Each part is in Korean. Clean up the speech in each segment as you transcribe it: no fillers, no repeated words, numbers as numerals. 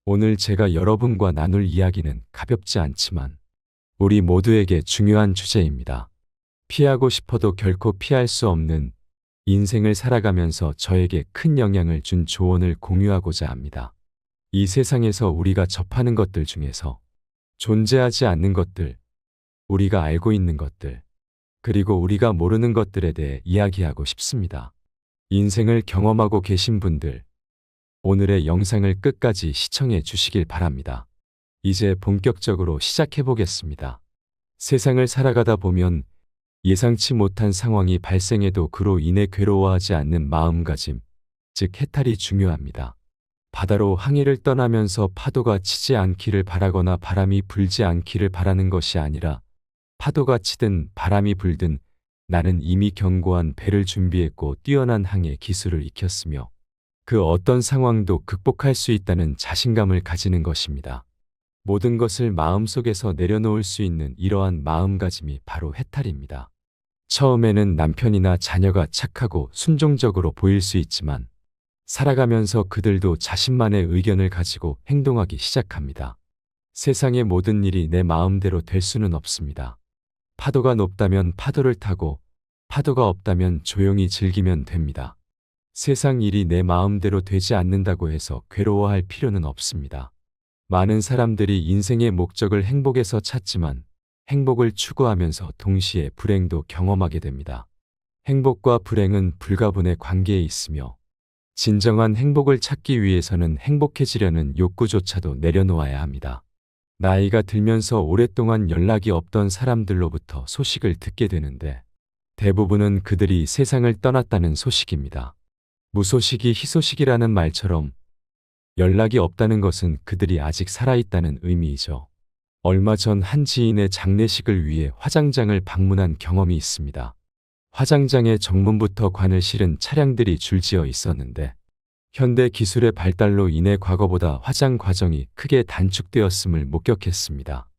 오늘 제가 여러분과 나눌 이야기는 가볍지 않지만 우리 모두에게 중요한 주제입니다. 피하고 싶어도 결코 피할 수 없는 인생을 살아가면서 저에게 큰 영향을 준 조언을 공유하고자 합니다. 이 세상에서 우리가 접하는 것들 중에서 존재하지 않는 것들, 우리가 알고 있는 것들, 그리고 우리가 모르는 것들에 대해 이야기하고 싶습니다. 인생을 경험하고 계신 분들, 오늘의 영상을 끝까지 시청해 주시길 바랍니다. 이제 본격적으로 시작해 보겠습니다. 세상을 살아가다 보면 예상치 못한 상황이 발생해도 그로 인해 괴로워하지 않는 마음가짐, 즉 해탈이 중요합니다. 바다로 항해를 떠나면서 파도가 치지 않기를 바라거나 바람이 불지 않기를 바라는 것이 아니라 파도가 치든 바람이 불든 나는 이미 견고한 배를 준비했고 뛰어난 항해 기술을 익혔으며 그 어떤 상황도 극복할 수 있다는 자신감을 가지는 것입니다. 모든 것을 마음속에서 내려놓을 수 있는 이러한 마음가짐이 바로 해탈입니다. 처음에는 남편이나 자녀가 착하고 순종적으로 보일 수 있지만 살아가면서 그들도 자신만의 의견을 가지고 행동하기 시작합니다. 세상의 모든 일이 내 마음대로 될 수는 없습니다. 파도가 높다면 파도를 타고 파도가 없다면 조용히 즐기면 됩니다. 세상 일이 내 마음대로 되지 않는다고 해서 괴로워할 필요는 없습니다. 많은 사람들이 인생의 목적을 행복에서 찾지만 행복을 추구하면서 동시에 불행도 경험하게 됩니다. 행복과 불행은 불가분의 관계에 있으며 진정한 행복을 찾기 위해서는 행복해지려는 욕구조차도 내려놓아야 합니다. 나이가 들면서 오랫동안 연락이 없던 사람들로부터 소식을 듣게 되는데 대부분은 그들이 세상을 떠났다는 소식입니다. 무소식이 희소식이라는 말처럼 연락이 없다는 것은 그들이 아직 살아있다는 의미이죠. 얼마 전 한 지인의 장례식을 위해 화장장을 방문한 경험이 있습니다. 화장장에 정문부터 관을 실은 차량들이 줄지어 있었는데 현대 기술의 발달로 인해 과거보다 화장 과정이 크게 단축되었음을 목격했습니다.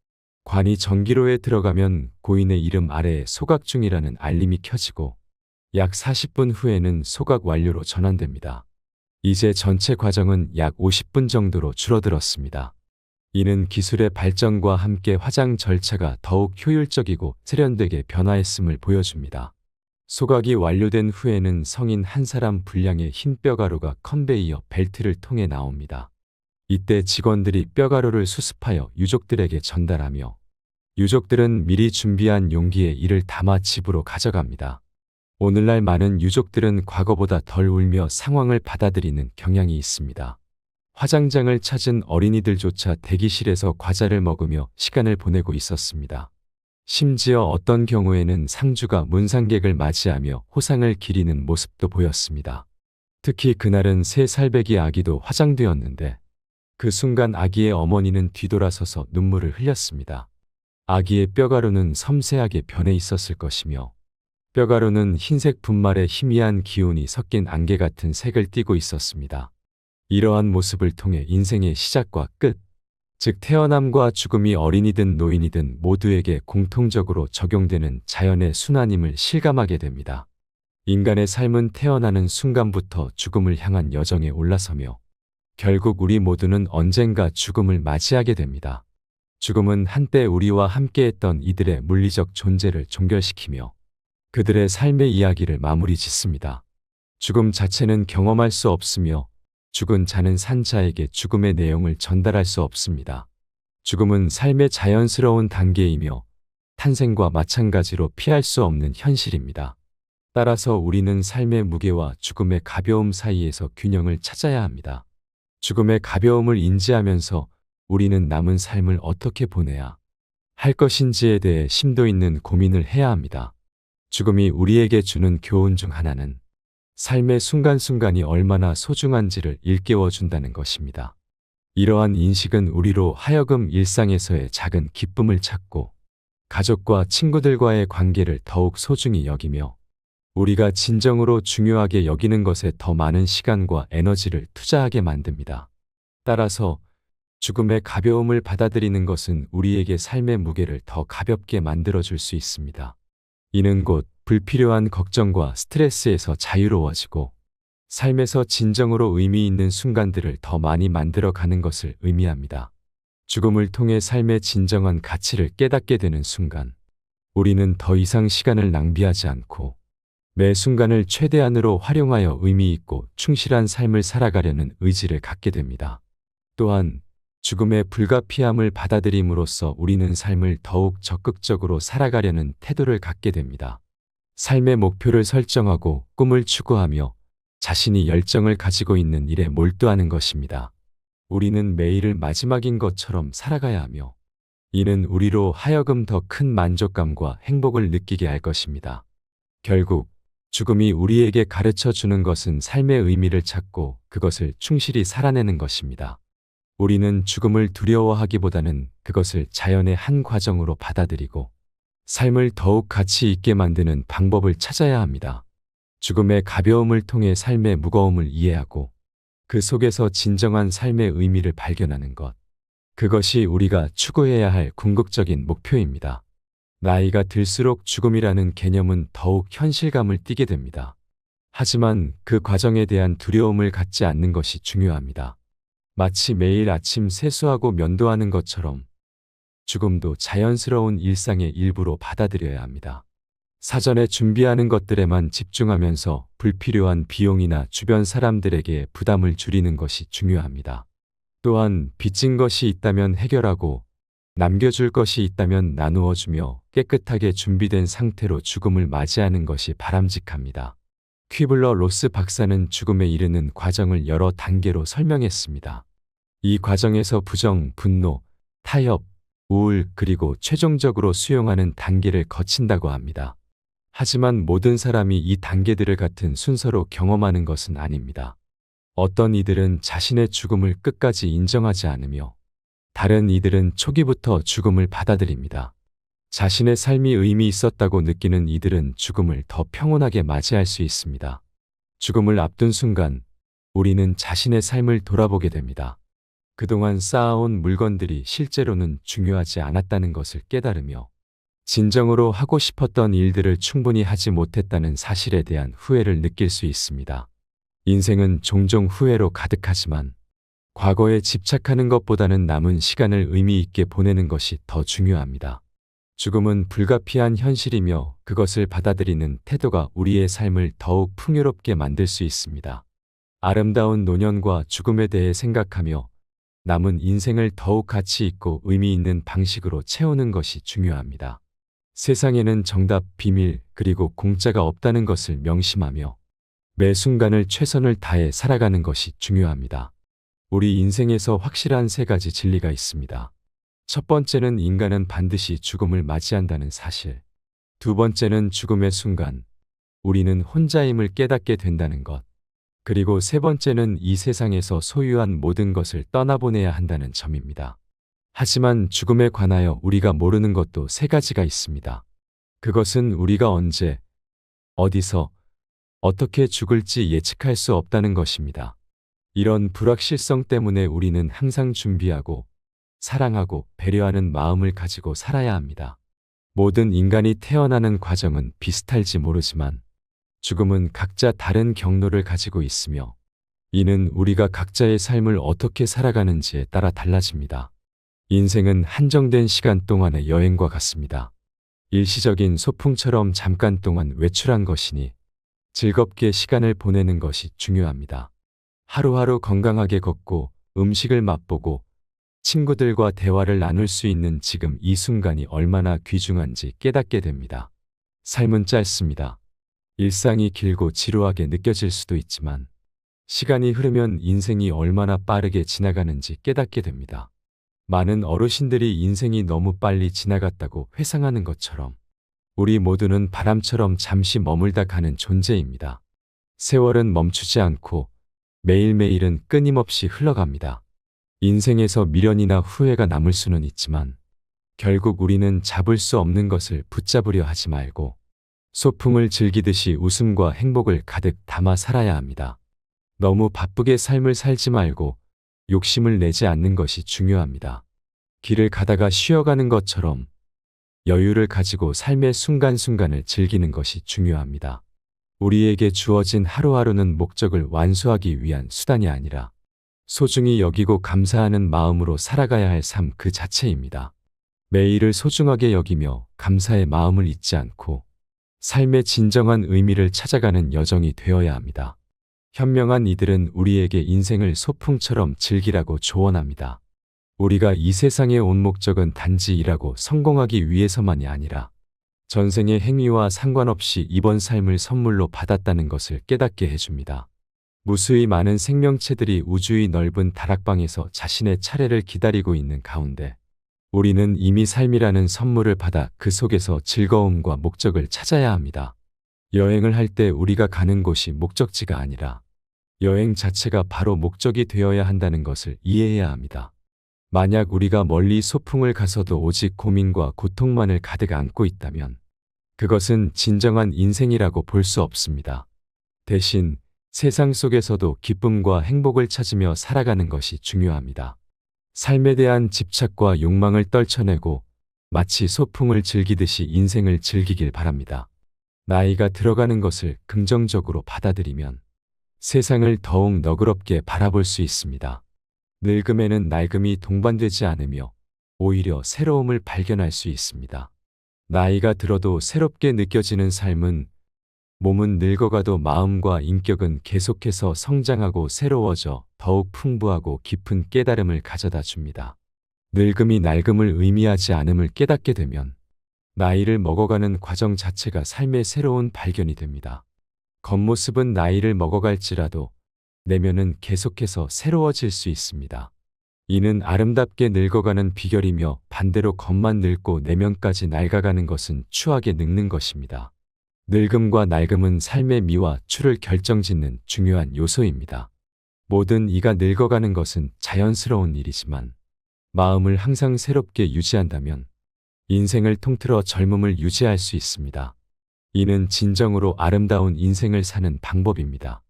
관이 전기로에 들어가면 고인의 이름 아래에 소각 중이라는 알림이 켜지고 약 40분 후에는 소각 완료로 전환됩니다. 이제 전체 과정은 약 50분 정도로 줄어들었습니다. 이는 기술의 발전과 함께 화장 절차가 더욱 효율적이고 세련되게 변화했음을 보여줍니다. 소각이 완료된 후에는 성인 한 사람 분량의 흰 뼈가루가 컨베이어 벨트를 통해 나옵니다. 이때 직원들이 뼈가루를 수습하여 유족들에게 전달하며 유족들은 미리 준비한 용기에 이를 담아 집으로 가져갑니다. 오늘날 많은 유족들은 과거보다 덜 울며 상황을 받아들이는 경향이 있습니다. 화장장을 찾은 어린이들조차 대기실에서 과자를 먹으며 시간을 보내고 있었습니다. 심지어 어떤 경우에는 상주가 문상객을 맞이하며 호상을 기리는 모습도 보였습니다. 특히 그날은 3살배기 아기도 화장되었는데 그 순간 아기의 어머니는 뒤돌아서서 눈물을 흘렸습니다. 아기의 뼈가루는 섬세하게 변해 있었을 것이며 뼈가루는 흰색 분말에 희미한 기운이 섞인 안개 같은 색을 띠고 있었습니다. 이러한 모습을 통해 인생의 시작과 끝, 즉 태어남과 죽음이 어린이든 노인이든 모두에게 공통적으로 적용되는 자연의 순환임을 실감하게 됩니다. 인간의 삶은 태어나는 순간부터 죽음을 향한 여정에 올라서며 결국 우리 모두는 언젠가 죽음을 맞이하게 됩니다. 죽음은 한때 우리와 함께했던 이들의 물리적 존재를 종결시키며 그들의 삶의 이야기를 마무리 짓습니다. 죽음 자체는 경험할 수 없으며 죽은 자는 산 자에게 죽음의 내용을 전달할 수 없습니다. 죽음은 삶의 자연스러운 단계이며 탄생과 마찬가지로 피할 수 없는 현실입니다. 따라서 우리는 삶의 무게와 죽음의 가벼움 사이에서 균형을 찾아야 합니다. 죽음의 가벼움을 인지하면서 우리는 남은 삶을 어떻게 보내야 할 것인지에 대해 심도 있는 고민을 해야 합니다. 죽음이 우리에게 주는 교훈 중 하나는 삶의 순간순간이 얼마나 소중한지를 일깨워 준다는 것입니다. 이러한 인식은 우리로 하여금 일상에서의 작은 기쁨을 찾고 가족과 친구들과의 관계를 더욱 소중히 여기며 우리가 진정으로 중요하게 여기는 것에 더 많은 시간과 에너지를 투자하게 만듭니다. 따라서 죽음의 가벼움을 받아들이는 것은 우리에게 삶의 무게를 더 가볍게 만들어줄 수 있습니다. 이는 곧 불필요한 걱정과 스트레스에서 자유로워지고 삶에서 진정으로 의미 있는 순간들을 더 많이 만들어 가는 것을 의미합니다. 죽음을 통해 삶의 진정한 가치를 깨닫게 되는 순간, 우리는 더 이상 시간을 낭비하지 않고 매 순간을 최대한으로 활용하여 의미 있고 충실한 삶을 살아가려는 의지를 갖게 됩니다. 또한 죽음의 불가피함을 받아들임으로써 우리는 삶을 더욱 적극적으로 살아가려는 태도를 갖게 됩니다. 삶의 목표를 설정하고 꿈을 추구하며 자신이 열정을 가지고 있는 일에 몰두하는 것입니다. 우리는 매일을 마지막인 것처럼 살아가야 하며 이는 우리로 하여금 더 큰 만족감과 행복을 느끼게 할 것입니다. 결국 죽음이 우리에게 가르쳐 주는 것은 삶의 의미를 찾고 그것을 충실히 살아내는 것입니다. 우리는 죽음을 두려워하기보다는 그것을 자연의 한 과정으로 받아들이고 삶을 더욱 가치 있게 만드는 방법을 찾아야 합니다. 죽음의 가벼움을 통해 삶의 무거움을 이해하고 그 속에서 진정한 삶의 의미를 발견하는 것. 그것이 우리가 추구해야 할 궁극적인 목표입니다. 나이가 들수록 죽음이라는 개념은 더욱 현실감을 띠게 됩니다. 하지만 그 과정에 대한 두려움을 갖지 않는 것이 중요합니다. 마치 매일 아침 세수하고 면도하는 것처럼 죽음도 자연스러운 일상의 일부로 받아들여야 합니다. 사전에 준비하는 것들에만 집중하면서 불필요한 비용이나 주변 사람들에게 부담을 줄이는 것이 중요합니다. 또한 빚진 것이 있다면 해결하고 남겨줄 것이 있다면 나누어 주며 깨끗하게 준비된 상태로 죽음을 맞이하는 것이 바람직합니다. 퀴블러 로스 박사는 죽음에 이르는 과정을 여러 단계로 설명했습니다. 이 과정에서 부정, 분노, 타협, 우울 그리고 최종적으로 수용하는 단계를 거친다고 합니다. 하지만 모든 사람이 이 단계들을 같은 순서로 경험하는 것은 아닙니다. 어떤 이들은 자신의 죽음을 끝까지 인정하지 않으며 다른 이들은 초기부터 죽음을 받아들입니다. 자신의 삶이 의미 있었다고 느끼는 이들은 죽음을 더 평온하게 맞이할 수 있습니다. 죽음을 앞둔 순간 우리는 자신의 삶을 돌아보게 됩니다. 그동안 쌓아온 물건들이 실제로는 중요하지 않았다는 것을 깨달으며 진정으로 하고 싶었던 일들을 충분히 하지 못했다는 사실에 대한 후회를 느낄 수 있습니다. 인생은 종종 후회로 가득하지만 과거에 집착하는 것보다는 남은 시간을 의미 있게 보내는 것이 더 중요합니다. 죽음은 불가피한 현실이며 그것을 받아들이는 태도가 우리의 삶을 더욱 풍요롭게 만들 수 있습니다. 아름다운 노년과 죽음에 대해 생각하며 남은 인생을 더욱 가치 있고 의미 있는 방식으로 채우는 것이 중요합니다. 세상에는 정답, 비밀, 그리고 공짜가 없다는 것을 명심하며 매 순간을 최선을 다해 살아가는 것이 중요합니다. 우리 인생에서 확실한 세 가지 진리가 있습니다. 첫 번째는 인간은 반드시 죽음을 맞이한다는 사실. 두 번째는 죽음의 순간, 우리는 혼자임을 깨닫게 된다는 것. 그리고 세 번째는 이 세상에서 소유한 모든 것을 떠나보내야 한다는 점입니다. 하지만 죽음에 관하여 우리가 모르는 것도 세 가지가 있습니다. 그것은 우리가 언제, 어디서, 어떻게 죽을지 예측할 수 없다는 것입니다. 이런 불확실성 때문에 우리는 항상 준비하고 사랑하고 배려하는 마음을 가지고 살아야 합니다. 모든 인간이 태어나는 과정은 비슷할지 모르지만 죽음은 각자 다른 경로를 가지고 있으며 이는 우리가 각자의 삶을 어떻게 살아가는지에 따라 달라집니다. 인생은 한정된 시간 동안의 여행과 같습니다. 일시적인 소풍처럼 잠깐 동안 외출한 것이니 즐겁게 시간을 보내는 것이 중요합니다. 하루하루 건강하게 걷고 음식을 맛보고 친구들과 대화를 나눌 수 있는 지금 이 순간이 얼마나 귀중한지 깨닫게 됩니다. 삶은 짧습니다. 일상이 길고 지루하게 느껴질 수도 있지만 시간이 흐르면 인생이 얼마나 빠르게 지나가는지 깨닫게 됩니다. 많은 어르신들이 인생이 너무 빨리 지나갔다고 회상하는 것처럼 우리 모두는 바람처럼 잠시 머물다 가는 존재입니다. 세월은 멈추지 않고 매일매일은 끊임없이 흘러갑니다. 인생에서 미련이나 후회가 남을 수는 있지만 결국 우리는 잡을 수 없는 것을 붙잡으려 하지 말고 소풍을 즐기듯이 웃음과 행복을 가득 담아 살아야 합니다. 너무 바쁘게 삶을 살지 말고 욕심을 내지 않는 것이 중요합니다. 길을 가다가 쉬어가는 것처럼 여유를 가지고 삶의 순간순간을 즐기는 것이 중요합니다. 우리에게 주어진 하루하루는 목적을 완수하기 위한 수단이 아니라 소중히 여기고 감사하는 마음으로 살아가야 할 삶 그 자체입니다. 매일을 소중하게 여기며 감사의 마음을 잊지 않고 삶의 진정한 의미를 찾아가는 여정이 되어야 합니다. 현명한 이들은 우리에게 인생을 소풍처럼 즐기라고 조언합니다. 우리가 이 세상에 온 목적은 단지 일하고 성공하기 위해서만이 아니라 전생의 행위와 상관없이 이번 삶을 선물로 받았다는 것을 깨닫게 해줍니다. 무수히 많은 생명체들이 우주의 넓은 다락방에서 자신의 차례를 기다리고 있는 가운데 우리는 이미 삶이라는 선물을 받아 그 속에서 즐거움과 목적을 찾아야 합니다. 여행을 할 때 우리가 가는 곳이 목적지가 아니라 여행 자체가 바로 목적이 되어야 한다는 것을 이해해야 합니다. 만약 우리가 멀리 소풍을 가서도 오직 고민과 고통만을 가득 안고 있다면 그것은 진정한 인생이라고 볼 수 없습니다. 대신 세상 속에서도 기쁨과 행복을 찾으며 살아가는 것이 중요합니다. 삶에 대한 집착과 욕망을 떨쳐내고 마치 소풍을 즐기듯이 인생을 즐기길 바랍니다. 나이가 들어가는 것을 긍정적으로 받아들이면 세상을 더욱 너그럽게 바라볼 수 있습니다. 늙음에는 낡음이 동반되지 않으며 오히려 새로움을 발견할 수 있습니다. 나이가 들어도 새롭게 느껴지는 삶은 몸은 늙어가도 마음과 인격은 계속해서 성장하고 새로워져 더욱 풍부하고 깊은 깨달음을 가져다 줍니다. 늙음이 낡음을 의미하지 않음을 깨닫게 되면 나이를 먹어가는 과정 자체가 삶의 새로운 발견이 됩니다. 겉모습은 나이를 먹어갈지라도 내면은 계속해서 새로워질 수 있습니다. 이는 아름답게 늙어가는 비결이며 반대로 겉만 늙고 내면까지 낡아가는 것은 추하게 늙는 것입니다. 늙음과 낡음은 삶의 미와 추를 결정짓는 중요한 요소입니다. 모든 이가 늙어가는 것은 자연스러운 일이지만 마음을 항상 새롭게 유지한다면 인생을 통틀어 젊음을 유지할 수 있습니다. 이는 진정으로 아름다운 인생을 사는 방법입니다.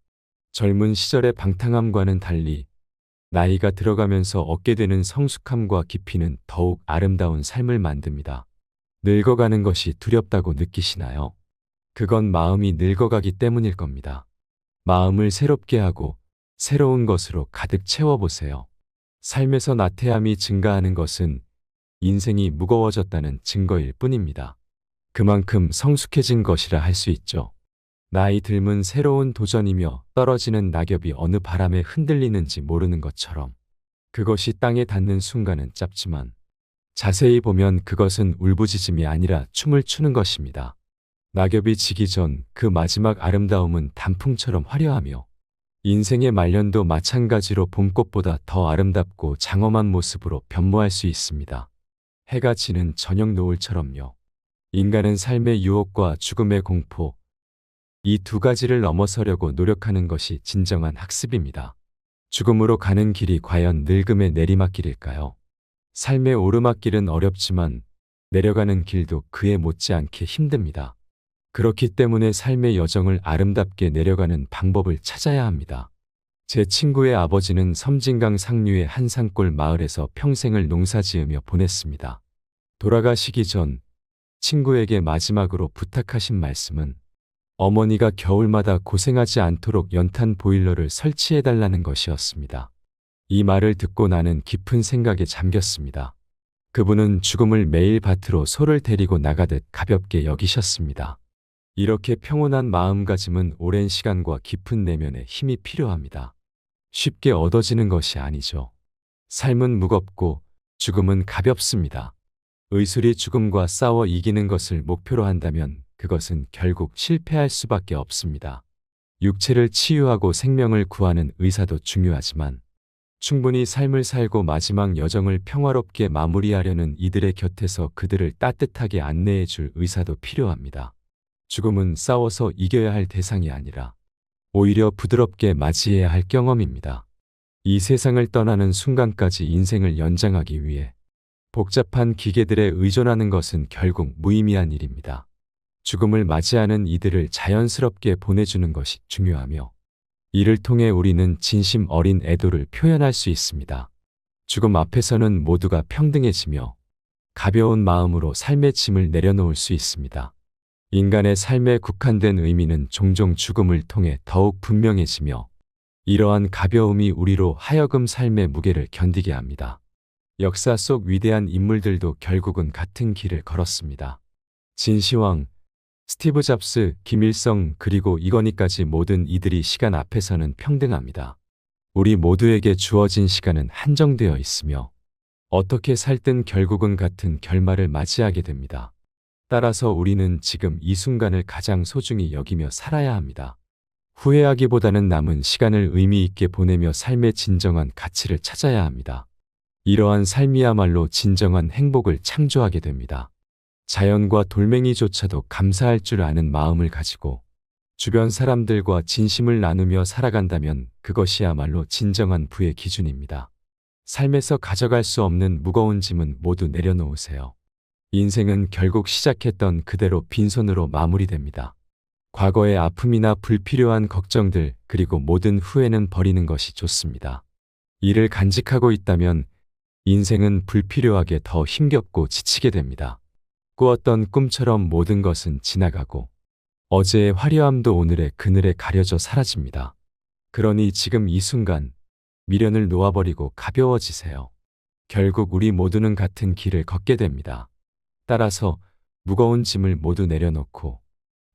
젊은 시절의 방탕함과는 달리 나이가 들어가면서 얻게 되는 성숙함과 깊이는 더욱 아름다운 삶을 만듭니다. 늙어가는 것이 두렵다고 느끼시나요? 그건 마음이 늙어가기 때문일 겁니다. 마음을 새롭게 하고 새로운 것으로 가득 채워보세요. 삶에서 나태함이 증가하는 것은 인생이 무거워졌다는 증거일 뿐입니다. 그만큼 성숙해진 것이라 할 수 있죠. 나이 들면 새로운 도전이며 떨어지는 낙엽이 어느 바람에 흔들리는지 모르는 것처럼 그것이 땅에 닿는 순간은 짧지만 자세히 보면 그것은 울부짖음이 아니라 춤을 추는 것입니다. 낙엽이 지기 전 그 마지막 아름다움은 단풍처럼 화려하며 인생의 말년도 마찬가지로 봄꽃보다 더 아름답고 장엄한 모습으로 변모할 수 있습니다. 해가 지는 저녁 노을처럼요. 인간은 삶의 유혹과 죽음의 공포, 이 두 가지를 넘어서려고 노력하는 것이 진정한 학습입니다. 죽음으로 가는 길이 과연 늙음의 내리막길일까요? 삶의 오르막길은 어렵지만 내려가는 길도 그에 못지않게 힘듭니다. 그렇기 때문에 삶의 여정을 아름답게 내려가는 방법을 찾아야 합니다. 제 친구의 아버지는 섬진강 상류의 한 산골 마을에서 평생을 농사지으며 보냈습니다. 돌아가시기 전 친구에게 마지막으로 부탁하신 말씀은 어머니가 겨울마다 고생하지 않도록 연탄 보일러를 설치해달라는 것이었습니다. 이 말을 듣고 나는 깊은 생각에 잠겼습니다. 그분은 죽음을 매일 밭으로 소를 데리고 나가듯 가볍게 여기셨습니다. 이렇게 평온한 마음가짐은 오랜 시간과 깊은 내면의 힘이 필요합니다. 쉽게 얻어지는 것이 아니죠. 삶은 무겁고 죽음은 가볍습니다. 의술이 죽음과 싸워 이기는 것을 목표로 한다면 그것은 결국 실패할 수밖에 없습니다. 육체를 치유하고 생명을 구하는 의사도 중요하지만 충분히 삶을 살고 마지막 여정을 평화롭게 마무리하려는 이들의 곁에서 그들을 따뜻하게 안내해 줄 의사도 필요합니다. 죽음은 싸워서 이겨야 할 대상이 아니라 오히려 부드럽게 맞이해야 할 경험입니다. 이 세상을 떠나는 순간까지 인생을 연장하기 위해 복잡한 기계들에 의존하는 것은 결국 무의미한 일입니다. 죽음을 맞이하는 이들을 자연스럽게 보내주는 것이 중요하며 이를 통해 우리는 진심 어린 애도를 표현할 수 있습니다. 죽음 앞에서는 모두가 평등해지며 가벼운 마음으로 삶의 짐을 내려놓을 수 있습니다. 인간의 삶에 국한된 의미는 종종 죽음을 통해 더욱 분명해지며 이러한 가벼움이 우리로 하여금 삶의 무게를 견디게 합니다. 역사 속 위대한 인물들도 결국은 같은 길을 걸었습니다. 진시황, 스티브 잡스, 김일성 그리고 이건희까지 모든 이들이 시간 앞에서는 평등합니다. 우리 모두에게 주어진 시간은 한정되어 있으며 어떻게 살든 결국은 같은 결말을 맞이하게 됩니다. 따라서 우리는 지금 이 순간을 가장 소중히 여기며 살아야 합니다. 후회하기보다는 남은 시간을 의미 있게 보내며 삶의 진정한 가치를 찾아야 합니다. 이러한 삶이야말로 진정한 행복을 창조하게 됩니다. 자연과 돌멩이조차도 감사할 줄 아는 마음을 가지고 주변 사람들과 진심을 나누며 살아간다면 그것이야말로 진정한 부의 기준입니다. 삶에서 가져갈 수 없는 무거운 짐은 모두 내려놓으세요. 인생은 결국 시작했던 그대로 빈손으로 마무리됩니다. 과거의 아픔이나 불필요한 걱정들 그리고 모든 후회는 버리는 것이 좋습니다. 이를 간직하고 있다면 인생은 불필요하게 더 힘겹고 지치게 됩니다. 꾸었던 꿈처럼 모든 것은 지나가고 어제의 화려함도 오늘의 그늘에 가려져 사라집니다. 그러니 지금 이 순간 미련을 놓아버리고 가벼워지세요. 결국 우리 모두는 같은 길을 걷게 됩니다. 따라서 무거운 짐을 모두 내려놓고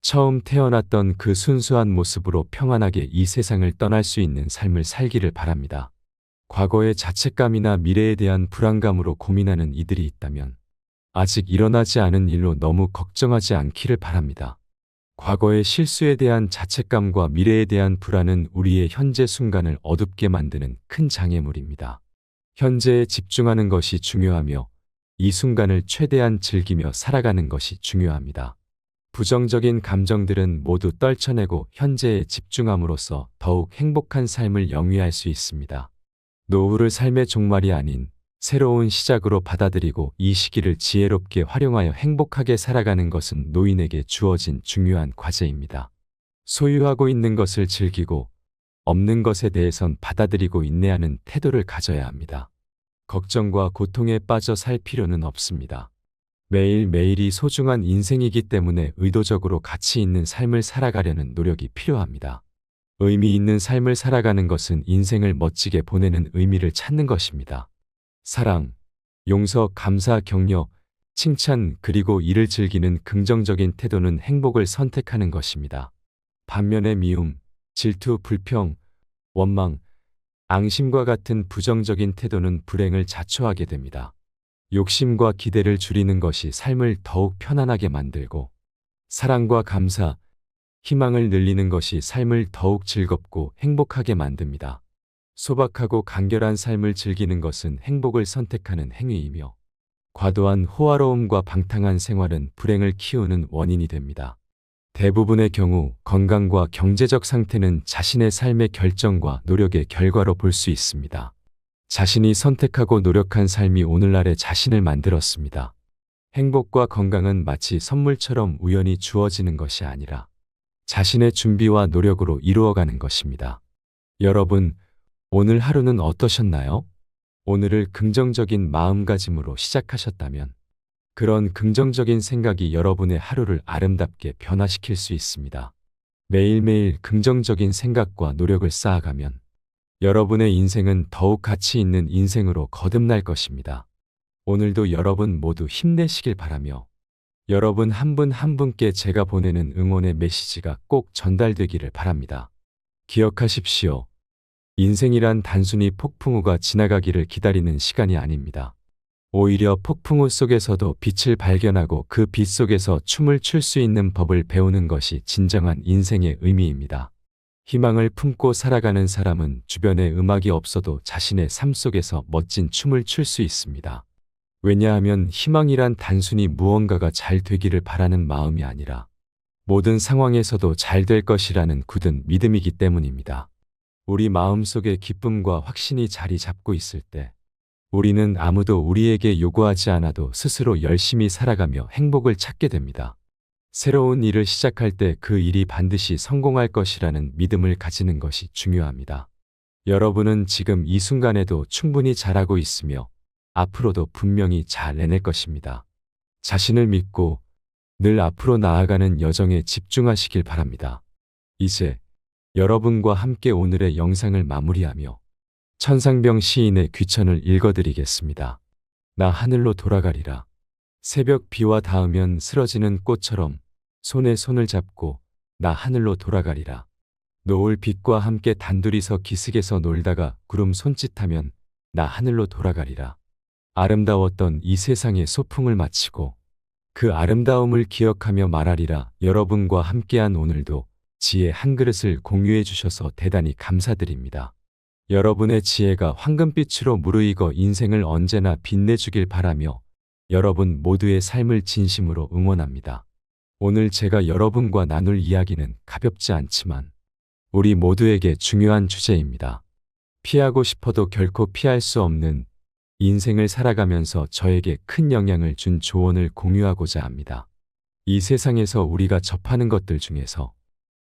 처음 태어났던 그 순수한 모습으로 평안하게 이 세상을 떠날 수 있는 삶을 살기를 바랍니다. 과거의 자책감이나 미래에 대한 불안감으로 고민하는 이들이 있다면 아직 일어나지 않은 일로 너무 걱정하지 않기를 바랍니다. 과거의 실수에 대한 자책감과 미래에 대한 불안은 우리의 현재 순간을 어둡게 만드는 큰 장애물입니다. 현재에 집중하는 것이 중요하며 이 순간을 최대한 즐기며 살아가는 것이 중요합니다. 부정적인 감정들은 모두 떨쳐내고 현재에 집중함으로써 더욱 행복한 삶을 영위할 수 있습니다. 노후를 삶의 종말이 아닌 새로운 시작으로 받아들이고 이 시기를 지혜롭게 활용하여 행복하게 살아가는 것은 노인에게 주어진 중요한 과제입니다. 소유하고 있는 것을 즐기고 없는 것에 대해선 받아들이고 인내하는 태도를 가져야 합니다. 걱정과 고통에 빠져 살 필요는 없습니다. 매일매일이 소중한 인생이기 때문에 의도적으로 가치 있는 삶을 살아가려는 노력이 필요합니다. 의미 있는 삶을 살아가는 것은 인생을 멋지게 보내는 의미를 찾는 것입니다. 사랑, 용서, 감사, 격려, 칭찬 그리고 이를 즐기는 긍정적인 태도는 행복을 선택하는 것입니다. 반면에 미움, 질투, 불평, 원망, 앙심과 같은 부정적인 태도는 불행을 자초하게 됩니다. 욕심과 기대를 줄이는 것이 삶을 더욱 편안하게 만들고 사랑과 감사, 희망을 늘리는 것이 삶을 더욱 즐겁고 행복하게 만듭니다. 소박하고 간결한 삶을 즐기는 것은 행복을 선택하는 행위이며 과도한 호화로움과 방탕한 생활은 불행을 키우는 원인이 됩니다. 대부분의 경우 건강과 경제적 상태는 자신의 삶의 결정과 노력의 결과로 볼 수 있습니다. 자신이 선택하고 노력한 삶이 오늘날의 자신을 만들었습니다. 행복과 건강은 마치 선물처럼 우연히 주어지는 것이 아니라 자신의 준비와 노력으로 이루어가는 것입니다. 여러분, 오늘 하루는 어떠셨나요? 오늘을 긍정적인 마음가짐으로 시작하셨다면 그런 긍정적인 생각이 여러분의 하루를 아름답게 변화시킬 수 있습니다. 매일매일 긍정적인 생각과 노력을 쌓아가면 여러분의 인생은 더욱 가치 있는 인생으로 거듭날 것입니다. 오늘도 여러분 모두 힘내시길 바라며 여러분 한 분 한 분께 제가 보내는 응원의 메시지가 꼭 전달되기를 바랍니다. 기억하십시오. 인생이란 단순히 폭풍우가 지나가기를 기다리는 시간이 아닙니다. 오히려 폭풍우 속에서도 빛을 발견하고 그 빛 속에서 춤을 출 수 있는 법을 배우는 것이 진정한 인생의 의미입니다. 희망을 품고 살아가는 사람은 주변에 음악이 없어도 자신의 삶 속에서 멋진 춤을 출 수 있습니다. 왜냐하면 희망이란 단순히 무언가가 잘 되기를 바라는 마음이 아니라 모든 상황에서도 잘 될 것이라는 굳은 믿음이기 때문입니다. 우리 마음속에 기쁨과 확신이 자리 잡고 있을 때 우리는 아무도 우리에게 요구하지 않아도 스스로 열심히 살아가며 행복을 찾게 됩니다. 새로운 일을 시작할 때 그 일이 반드시 성공할 것이라는 믿음을 가지는 것이 중요합니다. 여러분은 지금 이 순간에도 충분히 잘하고 있으며 앞으로도 분명히 잘 해낼 것입니다. 자신을 믿고 늘 앞으로 나아가는 여정에 집중하시길 바랍니다. 이제 여러분과 함께 오늘의 영상을 마무리하며 천상병 시인의 귀천을 읽어드리겠습니다. 나 하늘로 돌아가리라. 새벽 비와 닿으면 쓰러지는 꽃처럼 손에 손을 잡고 나 하늘로 돌아가리라. 노을 빛과 함께 단둘이서 기슭에서 놀다가 구름 손짓하면 나 하늘로 돌아가리라. 아름다웠던 이 세상의 소풍을 마치고 그 아름다움을 기억하며 말하리라. 여러분과 함께한 오늘도 지혜 한 그릇을 공유해 주셔서 대단히 감사드립니다. 여러분의 지혜가 황금빛으로 무르익어 인생을 언제나 빛내주길 바라며 여러분 모두의 삶을 진심으로 응원합니다. 오늘 제가 여러분과 나눌 이야기는 가볍지 않지만 우리 모두에게 중요한 주제입니다. 피하고 싶어도 결코 피할 수 없는 인생을 살아가면서 저에게 큰 영향을 준 조언을 공유하고자 합니다. 이 세상에서 우리가 접하는 것들 중에서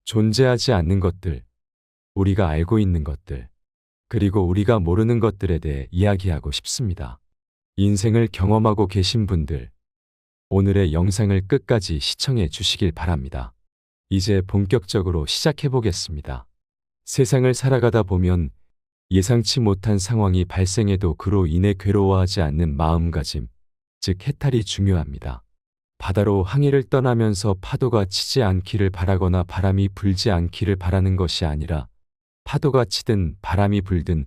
존재하지 않는 것들, 우리가 알고 있는 것들, 그리고 우리가 모르는 것들에 대해 이야기하고 싶습니다. 인생을 경험하고 계신 분들, 오늘의 영상을 끝까지 시청해 주시길 바랍니다. 이제 본격적으로 시작해 보겠습니다. 세상을 살아가다 보면 예상치 못한 상황이 발생해도 그로 인해 괴로워하지 않는 마음가짐, 즉 해탈이 중요합니다. 바다로 항해를 떠나면서 파도가 치지 않기를 바라거나 바람이 불지 않기를 바라는 것이 아니라 파도가 치든 바람이 불든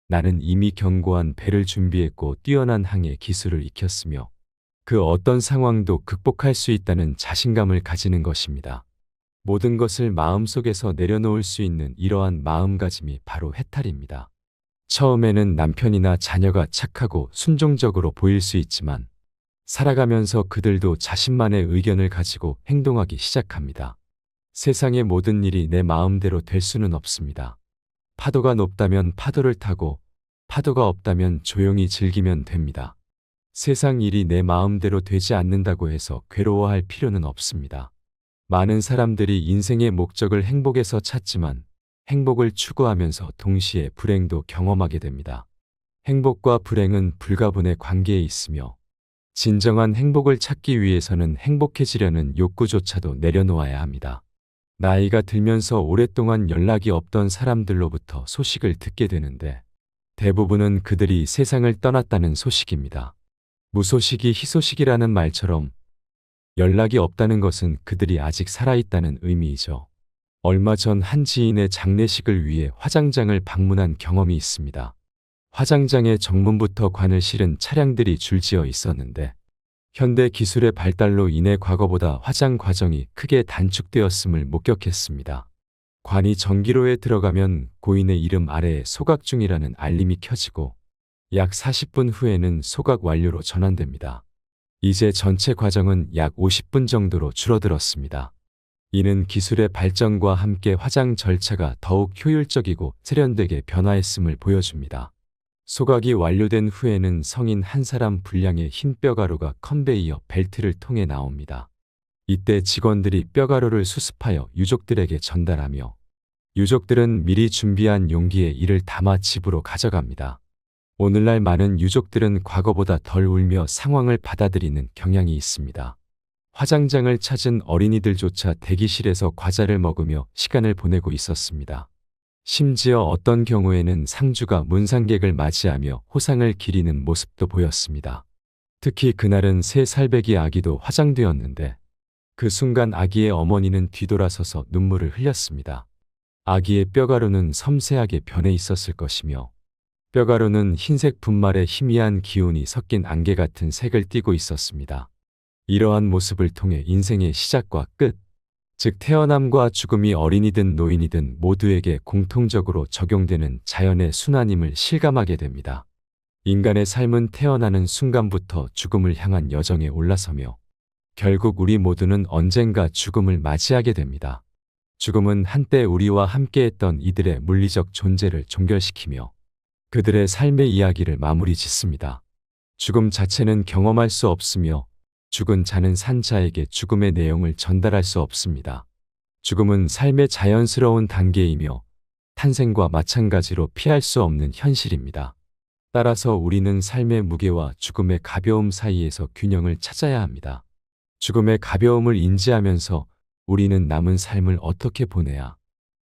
나는 이미 견고한 배를 준비했고 뛰어난 항해 기술을 익혔으며 그 어떤 상황도 극복할 수 있다는 자신감을 가지는 것입니다. 모든 것을 마음속에서 내려놓을 수 있는 이러한 마음가짐이 바로 해탈입니다. 처음에는 남편이나 자녀가 착하고 순종적으로 보일 수 있지만 살아가면서 그들도 자신만의 의견을 가지고 행동하기 시작합니다. 세상의 모든 일이 내 마음대로 될 수는 없습니다. 파도가 높다면 파도를 타고 파도가 없다면 조용히 즐기면 됩니다. 세상 일이 내 마음대로 되지 않는다고 해서 괴로워할 필요는 없습니다. 많은 사람들이 인생의 목적을 행복에서 찾지만 행복을 추구하면서 동시에 불행도 경험하게 됩니다. 행복과 불행은 불가분의 관계에 있으며 진정한 행복을 찾기 위해서는 행복해지려는 욕구조차도 내려놓아야 합니다. 나이가 들면서 오랫동안 연락이 없던 사람들로부터 소식을 듣게 되는데 대부분은 그들이 세상을 떠났다는 소식입니다. 무소식이 희소식이라는 말처럼 연락이 없다는 것은 그들이 아직 살아있다는 의미이죠. 얼마 전 한 지인의 장례식을 위해 화장장을 방문한 경험이 있습니다. 화장장에 정문부터 관을 실은 차량들이 줄지어 있었는데 현대 기술의 발달로 인해 과거보다 화장 과정이 크게 단축되었음을 목격했습니다. 관이 전기로에 들어가면 고인의 이름 아래에 소각 중이라는 알림이 켜지고 약 40분 후에는 소각 완료로 전환됩니다. 이제 전체 과정은 약 50분 정도로 줄어들었습니다. 이는 기술의 발전과 함께 화장 절차가 더욱 효율적이고 세련되게 변화했음을 보여줍니다. 소각이 완료된 후에는 성인 한 사람 분량의 흰 뼈가루가 컨베이어 벨트를 통해 나옵니다. 이때 직원들이 뼈가루를 수습하여 유족들에게 전달하며 유족들은 미리 준비한 용기에 이를 담아 집으로 가져갑니다. 오늘날 많은 유족들은 과거보다 덜 울며 상황을 받아들이는 경향이 있습니다. 화장장을 찾은 어린이들조차 대기실에서 과자를 먹으며 시간을 보내고 있었습니다. 심지어 어떤 경우에는 상주가 문상객을 맞이하며 호상을 기리는 모습도 보였습니다. 특히 그날은 새 살배기 아기도 화장되었는데 그 순간 아기의 어머니는 뒤돌아서서 눈물을 흘렸습니다. 아기의 뼈가루는 섬세하게 변해 있었을 것이며 뼈가루는 흰색 분말에 희미한 기운이 섞인 안개 같은 색을 띠고 있었습니다. 이러한 모습을 통해 인생의 시작과 끝, 즉 태어남과 죽음이 어린이든 노인이든 모두에게 공통적으로 적용되는 자연의 순환임을 실감하게 됩니다. 인간의 삶은 태어나는 순간부터 죽음을 향한 여정에 올라서며 결국 우리 모두는 언젠가 죽음을 맞이하게 됩니다. 죽음은 한때 우리와 함께했던 이들의 물리적 존재를 종결시키며 그들의 삶의 이야기를 마무리 짓습니다. 죽음 자체는 경험할 수 없으며 죽은 자는 산 자에게 죽음의 내용을 전달할 수 없습니다. 죽음은 삶의 자연스러운 단계이며 탄생과 마찬가지로 피할 수 없는 현실입니다. 따라서 우리는 삶의 무게와 죽음의 가벼움 사이에서 균형을 찾아야 합니다. 죽음의 가벼움을 인지하면서 우리는 남은 삶을 어떻게 보내야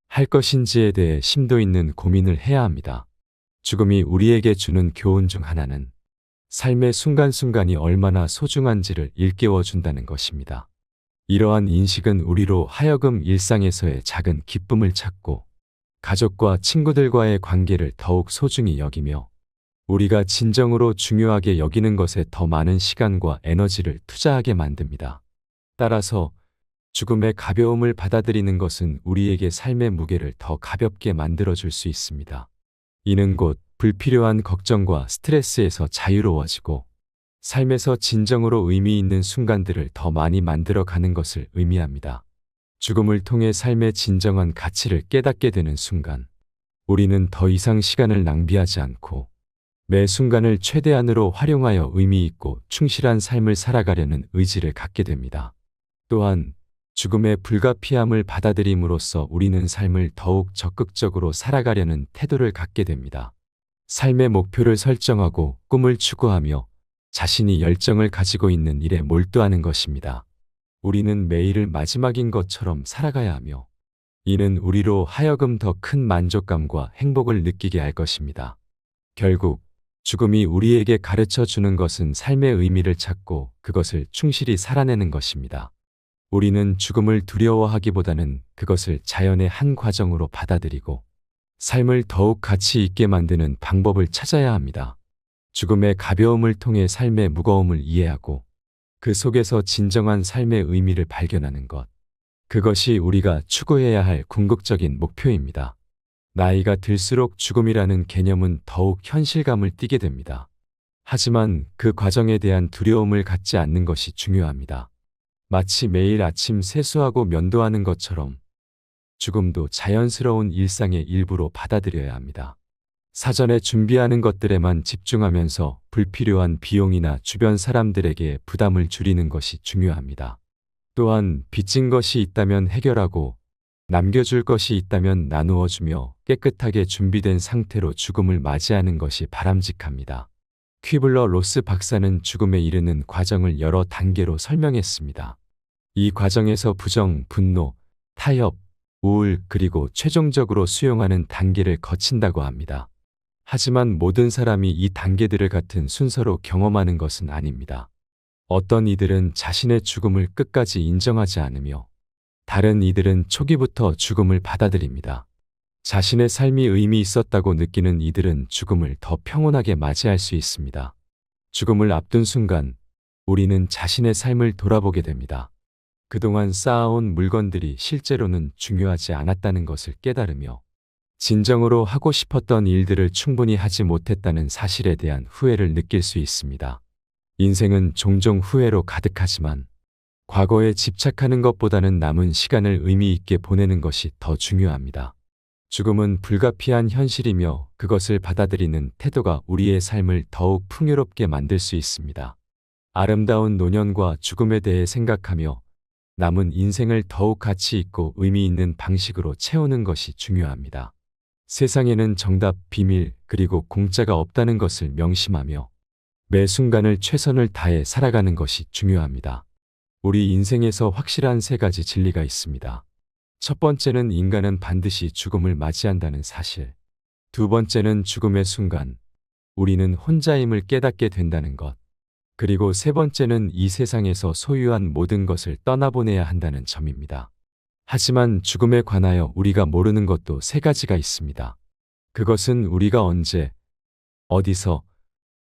할 것인지에 대해 심도 있는 고민을 해야 합니다. 죽음이 우리에게 주는 교훈 중 하나는 삶의 순간순간이 얼마나 소중한지를 일깨워 준다는 것입니다. 이러한 인식은 우리로 하여금 일상에서의 작은 기쁨을 찾고 가족과 친구들과의 관계를 더욱 소중히 여기며 우리가 진정으로 중요하게 여기는 것에 더 많은 시간과 에너지를 투자하게 만듭니다. 따라서 죽음의 가벼움을 받아들이는 것은 우리에게 삶의 무게를 더 가볍게 만들어줄 수 있습니다. 이는 곧 불필요한 걱정과 스트레스에서 자유로워지고 삶에서 진정으로 의미 있는 순간들을 더 많이 만들어 가는 것을 의미합니다. 죽음을 통해 삶의 진정한 가치를 깨닫게 되는 순간, 우리는 더 이상 시간을 낭비하지 않고 매 순간을 최대한으로 활용하여 의미 있고 충실한 삶을 살아가려는 의지를 갖게 됩니다. 또한 죽음의 불가피함을 받아들임으로써 우리는 삶을 더욱 적극적으로 살아가려는 태도를 갖게 됩니다. 삶의 목표를 설정하고 꿈을 추구하며 자신이 열정을 가지고 있는 일에 몰두하는 것입니다. 우리는 매일을 마지막인 것처럼 살아가야 하며 이는 우리로 하여금 더 큰 만족감과 행복을 느끼게 할 것입니다. 결국 죽음이 우리에게 가르쳐 주는 것은 삶의 의미를 찾고 그것을 충실히 살아내는 것입니다. 우리는 죽음을 두려워하기보다는 그것을 자연의 한 과정으로 받아들이고 삶을 더욱 가치 있게 만드는 방법을 찾아야 합니다. 죽음의 가벼움을 통해 삶의 무거움을 이해하고 그 속에서 진정한 삶의 의미를 발견하는 것. 그것이 우리가 추구해야 할 궁극적인 목표입니다. 나이가 들수록 죽음이라는 개념은 더욱 현실감을 띠게 됩니다. 하지만 그 과정에 대한 두려움을 갖지 않는 것이 중요합니다. 마치 매일 아침 세수하고 면도하는 것처럼 죽음도 자연스러운 일상의 일부로 받아들여야 합니다. 사전에 준비하는 것들에만 집중하면서 불필요한 비용이나 주변 사람들에게 부담을 줄이는 것이 중요합니다. 또한 빚진 것이 있다면 해결하고 남겨줄 것이 있다면 나누어 주며 깨끗하게 준비된 상태로 죽음을 맞이하는 것이 바람직합니다. 퀴블러 로스 박사는 죽음에 이르는 과정을 여러 단계로 설명했습니다. 이 과정에서 부정, 분노, 타협, 우울, 그리고 최종적으로 수용하는 단계를 거친다고 합니다. 하지만 모든 사람이 이 단계들을 같은 순서로 경험하는 것은 아닙니다. 어떤 이들은 자신의 죽음을 끝까지 인정하지 않으며 다른 이들은 초기부터 죽음을 받아들입니다. 자신의 삶이 의미 있었다고 느끼는 이들은 죽음을 더 평온하게 맞이할 수 있습니다. 죽음을 앞둔 순간 우리는 자신의 삶을 돌아보게 됩니다. 그동안 쌓아온 물건들이 실제로는 중요하지 않았다는 것을 깨달으며 진정으로 하고 싶었던 일들을 충분히 하지 못했다는 사실에 대한 후회를 느낄 수 있습니다. 인생은 종종 후회로 가득하지만 과거에 집착하는 것보다는 남은 시간을 의미 있게 보내는 것이 더 중요합니다. 죽음은 불가피한 현실이며 그것을 받아들이는 태도가 우리의 삶을 더욱 풍요롭게 만들 수 있습니다. 아름다운 노년과 죽음에 대해 생각하며 남은 인생을 더욱 가치 있고 의미 있는 방식으로 채우는 것이 중요합니다. 세상에는 정답, 비밀, 그리고 공짜가 없다는 것을 명심하며 매 순간을 최선을 다해 살아가는 것이 중요합니다. 우리 인생에서 확실한 세 가지 진리가 있습니다. 첫 번째는 인간은 반드시 죽음을 맞이한다는 사실. 두 번째는 죽음의 순간, 우리는 혼자임을 깨닫게 된다는 것. 그리고 세 번째는 이 세상에서 소유한 모든 것을 떠나보내야 한다는 점입니다. 하지만 죽음에 관하여 우리가 모르는 것도 세 가지가 있습니다. 그것은 우리가 언제, 어디서,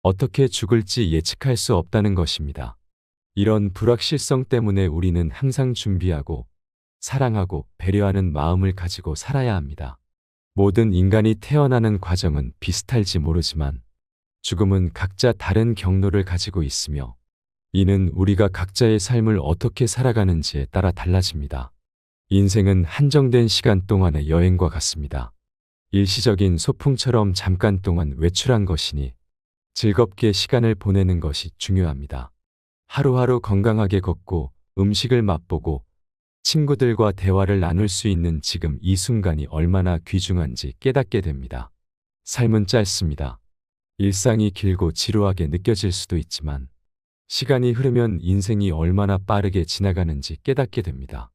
어떻게 죽을지 예측할 수 없다는 것입니다. 이런 불확실성 때문에 우리는 항상 준비하고 사랑하고 배려하는 마음을 가지고 살아야 합니다. 모든 인간이 태어나는 과정은 비슷할지 모르지만 죽음은 각자 다른 경로를 가지고 있으며 이는 우리가 각자의 삶을 어떻게 살아가는지에 따라 달라집니다. 인생은 한정된 시간 동안의 여행과 같습니다. 일시적인 소풍처럼 잠깐 동안 외출한 것이니 즐겁게 시간을 보내는 것이 중요합니다. 하루하루 건강하게 걷고 음식을 맛보고 친구들과 대화를 나눌 수 있는 지금 이 순간이 얼마나 귀중한지 깨닫게 됩니다. 삶은 짧습니다. 일상이 길고 지루하게 느껴질 수도 있지만 시간이 흐르면 인생이 얼마나 빠르게 지나가는지 깨닫게 됩니다.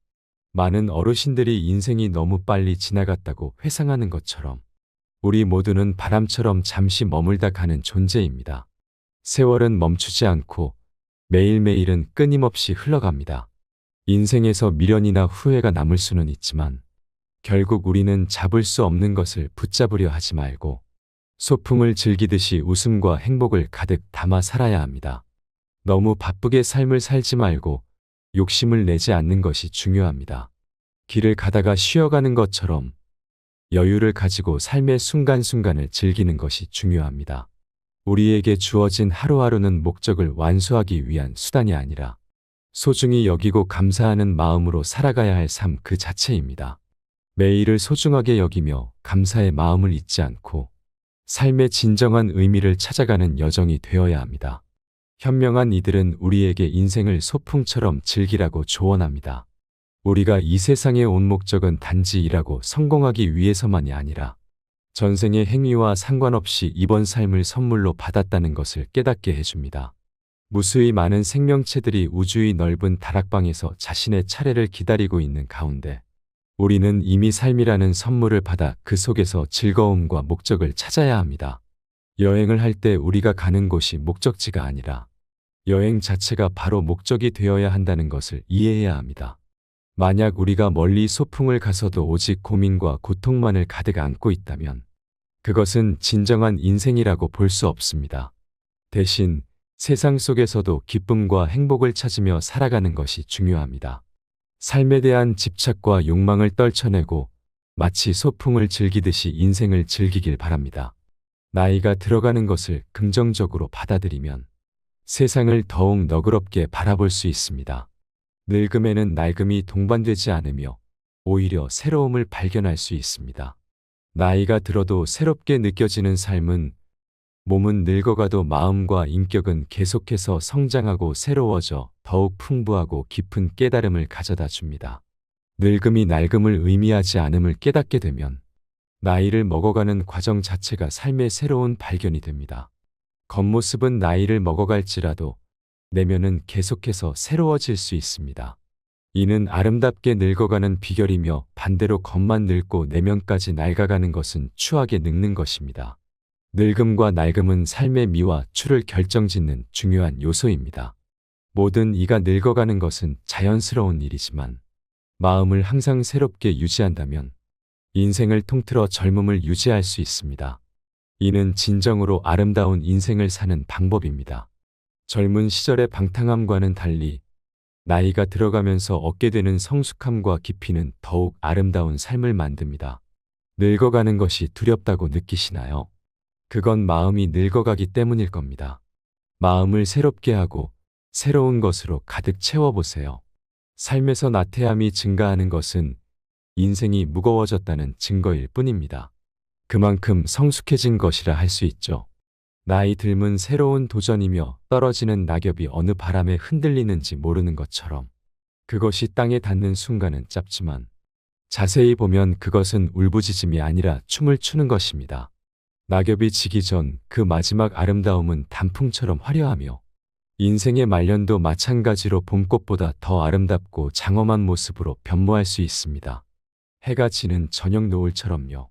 많은 어르신들이 인생이 너무 빨리 지나갔다고 회상하는 것처럼 우리 모두는 바람처럼 잠시 머물다 가는 존재입니다. 세월은 멈추지 않고 매일매일은 끊임없이 흘러갑니다. 인생에서 미련이나 후회가 남을 수는 있지만 결국 우리는 잡을 수 없는 것을 붙잡으려 하지 말고 소풍을 즐기듯이 웃음과 행복을 가득 담아 살아야 합니다. 너무 바쁘게 삶을 살지 말고 욕심을 내지 않는 것이 중요합니다. 길을 가다가 쉬어가는 것처럼 여유를 가지고 삶의 순간순간을 즐기는 것이 중요합니다. 우리에게 주어진 하루하루는 목적을 완수하기 위한 수단이 아니라 소중히 여기고 감사하는 마음으로 살아가야 할 삶 그 자체입니다. 매일을 소중하게 여기며 감사의 마음을 잊지 않고 삶의 진정한 의미를 찾아가는 여정이 되어야 합니다. 현명한 이들은 우리에게 인생을 소풍처럼 즐기라고 조언합니다. 우리가 이 세상에 온 목적은 단지 일하고 성공하기 위해서만이 아니라 전생의 행위와 상관없이 이번 삶을 선물로 받았다는 것을 깨닫게 해줍니다. 무수히 많은 생명체들이 우주의 넓은 다락방에서 자신의 차례를 기다리고 있는 가운데 우리는 이미 삶이라는 선물을 받아 그 속에서 즐거움과 목적을 찾아야 합니다. 여행을 할 때 우리가 가는 곳이 목적지가 아니라 여행 자체가 바로 목적이 되어야 한다는 것을 이해해야 합니다. 만약 우리가 멀리 소풍을 가서도 오직 고민과 고통만을 가득 안고 있다면 그것은 진정한 인생이라고 볼 수 없습니다. 대신 세상 속에서도 기쁨과 행복을 찾으며 살아가는 것이 중요합니다. 삶에 대한 집착과 욕망을 떨쳐내고 마치 소풍을 즐기듯이 인생을 즐기길 바랍니다. 나이가 들어가는 것을 긍정적으로 받아들이면 세상을 더욱 너그럽게 바라볼 수 있습니다. 늙음에는 낡음이 동반되지 않으며 오히려 새로움을 발견할 수 있습니다. 나이가 들어도 새롭게 느껴지는 삶은 몸은 늙어가도 마음과 인격은 계속해서 성장하고 새로워져 더욱 풍부하고 깊은 깨달음을 가져다 줍니다. 늙음이 낡음을 의미하지 않음을 깨닫게 되면 나이를 먹어가는 과정 자체가 삶의 새로운 발견이 됩니다. 겉모습은 나이를 먹어갈지라도 내면은 계속해서 새로워질 수 있습니다. 이는 아름답게 늙어가는 비결이며 반대로 겉만 늙고 내면까지 낡아가는 것은 추하게 늙는 것입니다. 늙음과 낡음은 삶의 미와 추를 결정짓는 중요한 요소입니다. 모든 이가 늙어가는 것은 자연스러운 일이지만 마음을 항상 새롭게 유지한다면 인생을 통틀어 젊음을 유지할 수 있습니다. 이는 진정으로 아름다운 인생을 사는 방법입니다. 젊은 시절의 방탕함과는 달리 나이가 들어가면서 얻게 되는 성숙함과 깊이는 더욱 아름다운 삶을 만듭니다. 늙어가는 것이 두렵다고 느끼시나요? 그건 마음이 늙어가기 때문일 겁니다. 마음을 새롭게 하고 새로운 것으로 가득 채워보세요. 삶에서 나태함이 증가하는 것은 인생이 무거워졌다는 증거일 뿐입니다. 그만큼 성숙해진 것이라 할 수 있죠. 나이 들면 새로운 도전이며 떨어지는 낙엽이 어느 바람에 흔들리는지 모르는 것처럼 그것이 땅에 닿는 순간은 짧지만 자세히 보면 그것은 울부짖음이 아니라 춤을 추는 것입니다. 낙엽이 지기 전 그 마지막 아름다움은 단풍처럼 화려하며 인생의 말년도 마찬가지로 봄꽃보다 더 아름답고 장엄한 모습으로 변모할 수 있습니다. 해가 지는 저녁 노을처럼요.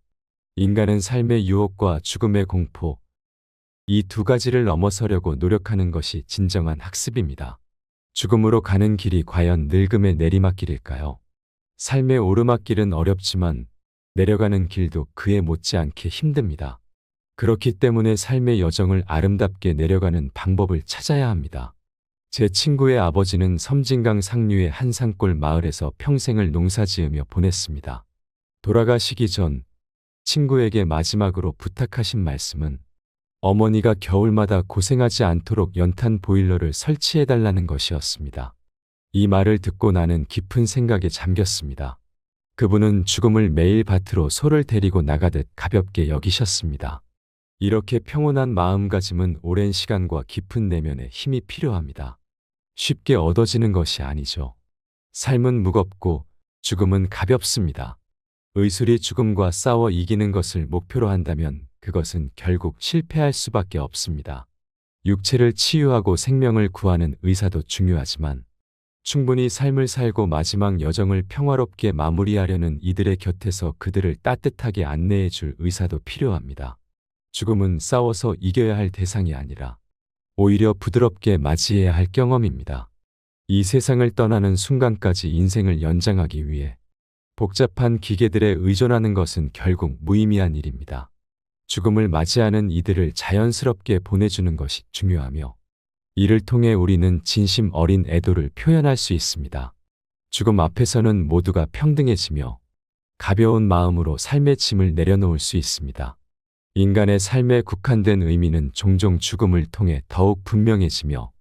인간은 삶의 유혹과 죽음의 공포, 이 두 가지를 넘어서려고 노력하는 것이 진정한 학습입니다. 죽음으로 가는 길이 과연 늙음의 내리막길일까요? 삶의 오르막길은 어렵지만 내려가는 길도 그에 못지않게 힘듭니다. 그렇기 때문에 삶의 여정을 아름답게 내려가는 방법을 찾아야 합니다. 제 친구의 아버지는 섬진강 상류의 한 산골 마을에서 평생을 농사지으며 보냈습니다. 돌아가시기 전 친구에게 마지막으로 부탁하신 말씀은 어머니가 겨울마다 고생하지 않도록 연탄 보일러를 설치해달라는 것이었습니다. 이 말을 듣고 나는 깊은 생각에 잠겼습니다. 그분은 죽음을 매일 밭으로 소를 데리고 나가듯 가볍게 여기셨습니다. 이렇게 평온한 마음가짐은 오랜 시간과 깊은 내면의 힘이 필요합니다. 쉽게 얻어지는 것이 아니죠. 삶은 무겁고 죽음은 가볍습니다. 의술이 죽음과 싸워 이기는 것을 목표로 한다면 그것은 결국 실패할 수밖에 없습니다. 육체를 치유하고 생명을 구하는 의사도 중요하지만 충분히 삶을 살고 마지막 여정을 평화롭게 마무리하려는 이들의 곁에서 그들을 따뜻하게 안내해 줄 의사도 필요합니다. 죽음은 싸워서 이겨야 할 대상이 아니라 오히려 부드럽게 맞이해야 할 경험입니다. 이 세상을 떠나는 순간까지 인생을 연장하기 위해 복잡한 기계들에 의존하는 것은 결국 무의미한 일입니다. 죽음을 맞이하는 이들을 자연스럽게 보내주는 것이 중요하며 이를 통해 우리는 진심 어린 애도를 표현할 수 있습니다. 죽음 앞에서는 모두가 평등해지며 가벼운 마음으로 삶의 짐을 내려놓을 수 있습니다. 인간의 삶에 국한된 의미는 종종 죽음을 통해 더욱 분명해지며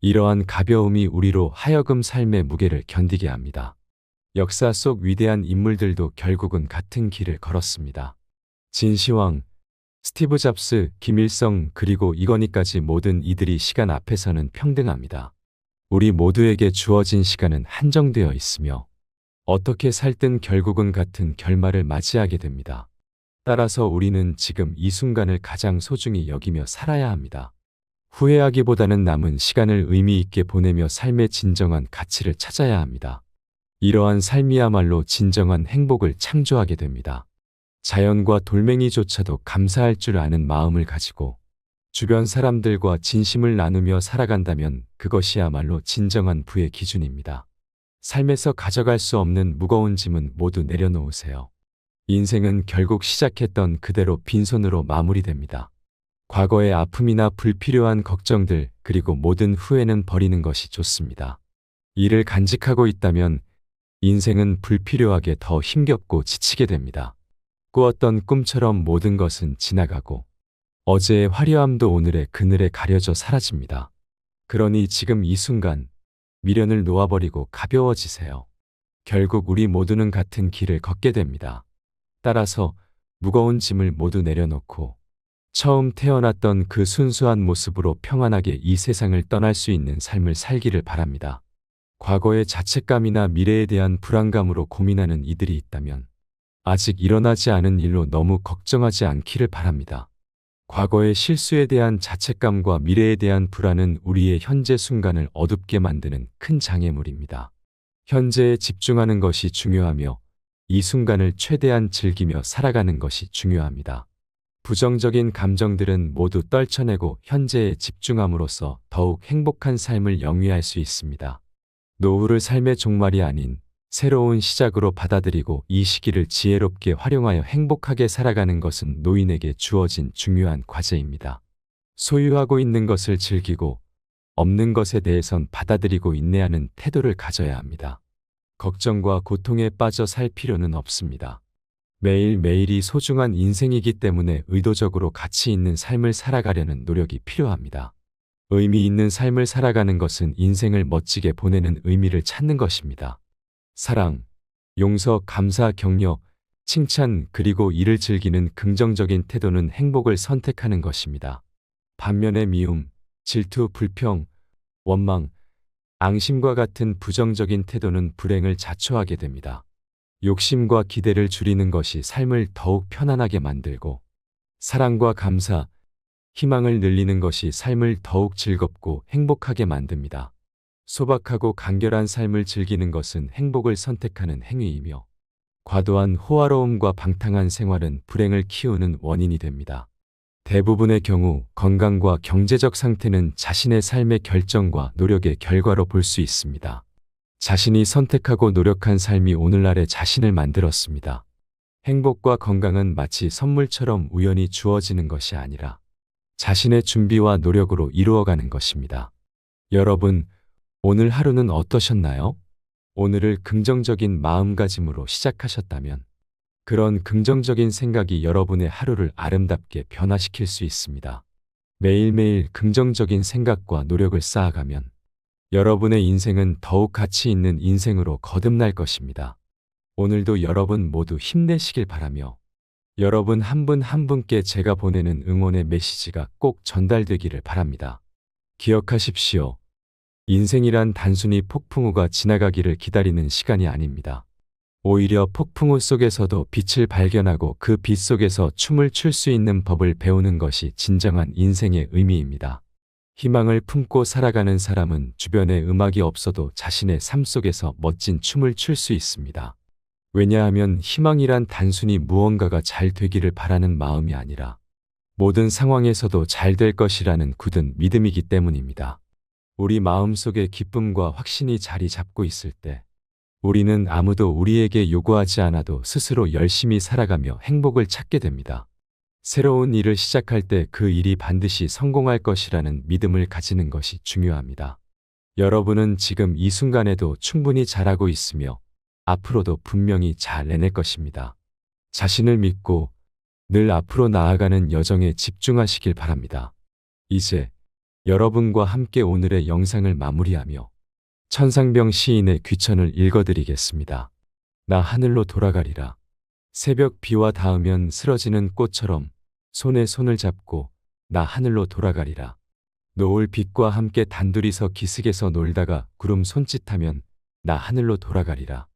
이러한 가벼움이 우리로 하여금 삶의 무게를 견디게 합니다. 역사 속 위대한 인물들도 결국은 같은 길을 걸었습니다. 진시황, 스티브 잡스, 김일성 그리고 이건희까지 모든 이들이 시간 앞에서는 평등합니다. 우리 모두에게 주어진 시간은 한정되어 있으며 어떻게 살든 결국은 같은 결말을 맞이하게 됩니다. 따라서 우리는 지금 이 순간을 가장 소중히 여기며 살아야 합니다. 후회하기보다는 남은 시간을 의미 있게 보내며 삶의 진정한 가치를 찾아야 합니다. 이러한 삶이야말로 진정한 행복을 창조하게 됩니다. 자연과 돌멩이조차도 감사할 줄 아는 마음을 가지고 주변 사람들과 진심을 나누며 살아간다면 그것이야말로 진정한 부의 기준입니다. 삶에서 가져갈 수 없는 무거운 짐은 모두 내려놓으세요. 인생은 결국 시작했던 그대로 빈손으로 마무리됩니다. 과거의 아픔이나 불필요한 걱정들 그리고 모든 후회는 버리는 것이 좋습니다. 이를 간직하고 있다면 인생은 불필요하게 더 힘겹고 지치게 됩니다. 꾸었던 꿈처럼 모든 것은 지나가고 어제의 화려함도 오늘의 그늘에 가려져 사라집니다. 그러니 지금 이 순간 미련을 놓아버리고 가벼워지세요. 결국 우리 모두는 같은 길을 걷게 됩니다. 따라서 무거운 짐을 모두 내려놓고 처음 태어났던 그 순수한 모습으로 평안하게 이 세상을 떠날 수 있는 삶을 살기를 바랍니다. 과거의 자책감이나 미래에 대한 불안감으로 고민하는 이들이 있다면 아직 일어나지 않은 일로 너무 걱정하지 않기를 바랍니다. 과거의 실수에 대한 자책감과 미래에 대한 불안은 우리의 현재 순간을 어둡게 만드는 큰 장애물입니다. 현재에 집중하는 것이 중요하며 이 순간을 최대한 즐기며 살아가는 것이 중요합니다. 부정적인 감정들은 모두 떨쳐내고 현재에 집중함으로써 더욱 행복한 삶을 영위할 수 있습니다. 노후를 삶의 종말이 아닌 새로운 시작으로 받아들이고 이 시기를 지혜롭게 활용하여 행복하게 살아가는 것은 노인에게 주어진 중요한 과제입니다. 소유하고 있는 것을 즐기고 없는 것에 대해선 받아들이고 인내하는 태도를 가져야 합니다. 걱정과 고통에 빠져 살 필요는 없습니다. 매일매일이 소중한 인생이기 때문에 의도적으로 가치 있는 삶을 살아가려는 노력이 필요합니다. 의미 있는 삶을 살아가는 것은 인생을 멋지게 보내는 의미를 찾는 것입니다. 사랑, 용서, 감사, 격려, 칭찬 그리고 이를 즐기는 긍정적인 태도는 행복을 선택하는 것입니다. 반면에 미움, 질투, 불평, 원망, 앙심과 같은 부정적인 태도는 불행을 자초하게 됩니다. 욕심과 기대를 줄이는 것이 삶을 더욱 편안하게 만들고 사랑과 감사, 희망을 늘리는 것이 삶을 더욱 즐겁고 행복하게 만듭니다. 소박하고 간결한 삶을 즐기는 것은 행복을 선택하는 행위이며 과도한 호화로움과 방탕한 생활은 불행을 키우는 원인이 됩니다. 대부분의 경우 건강과 경제적 상태는 자신의 삶의 결정과 노력의 결과로 볼 수 있습니다. 자신이 선택하고 노력한 삶이 오늘날의 자신을 만들었습니다. 행복과 건강은 마치 선물처럼 우연히 주어지는 것이 아니라 자신의 준비와 노력으로 이루어가는 것입니다. 여러분, 오늘 하루는 어떠셨나요? 오늘을 긍정적인 마음가짐으로 시작하셨다면 그런 긍정적인 생각이 여러분의 하루를 아름답게 변화시킬 수 있습니다. 매일매일 긍정적인 생각과 노력을 쌓아가면 여러분의 인생은 더욱 가치 있는 인생으로 거듭날 것입니다. 오늘도 여러분 모두 힘내시길 바라며 여러분 한 분 한 분께 제가 보내는 응원의 메시지가 꼭 전달되기를 바랍니다. 기억하십시오. 인생이란 단순히 폭풍우가 지나가기를 기다리는 시간이 아닙니다. 오히려 폭풍우 속에서도 빛을 발견하고 그 빛 속에서 춤을 출 수 있는 법을 배우는 것이 진정한 인생의 의미입니다. 희망을 품고 살아가는 사람은 주변에 음악이 없어도 자신의 삶 속에서 멋진 춤을 출 수 있습니다. 왜냐하면 희망이란 단순히 무언가가 잘 되기를 바라는 마음이 아니라 모든 상황에서도 잘 될 것이라는 굳은 믿음이기 때문입니다. 우리 마음속에 기쁨과 확신이 자리 잡고 있을 때 우리는 아무도 우리에게 요구하지 않아도 스스로 열심히 살아가며 행복을 찾게 됩니다. 새로운 일을 시작할 때 그 일이 반드시 성공할 것이라는 믿음을 가지는 것이 중요합니다. 여러분은 지금 이 순간에도 충분히 잘하고 있으며 앞으로도 분명히 잘 해낼 것입니다. 자신을 믿고 늘 앞으로 나아가는 여정에 집중하시길 바랍니다. 이제 여러분과 함께 오늘의 영상을 마무리하며 천상병 시인의 귀천을 읽어드리겠습니다. 나 하늘로 돌아가리라. 새벽 비와 닿으면 쓰러지는 꽃처럼 손에 손을 잡고 나 하늘로 돌아가리라. 노을 빛과 함께 단둘이서 기슭에서 놀다가 구름 손짓하면 나 하늘로 돌아가리라.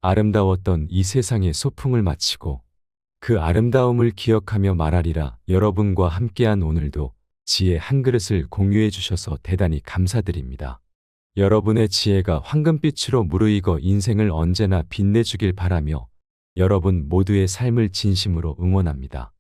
아름다웠던 이 세상의 소풍을 마치고 그 아름다움을 기억하며 말하리라. 여러분과 함께한 오늘도 지혜 한 그릇을 공유해 주셔서 대단히 감사드립니다. 여러분의 지혜가 황금빛으로 무르익어 인생을 언제나 빛내주길 바라며 여러분 모두의 삶을 진심으로 응원합니다.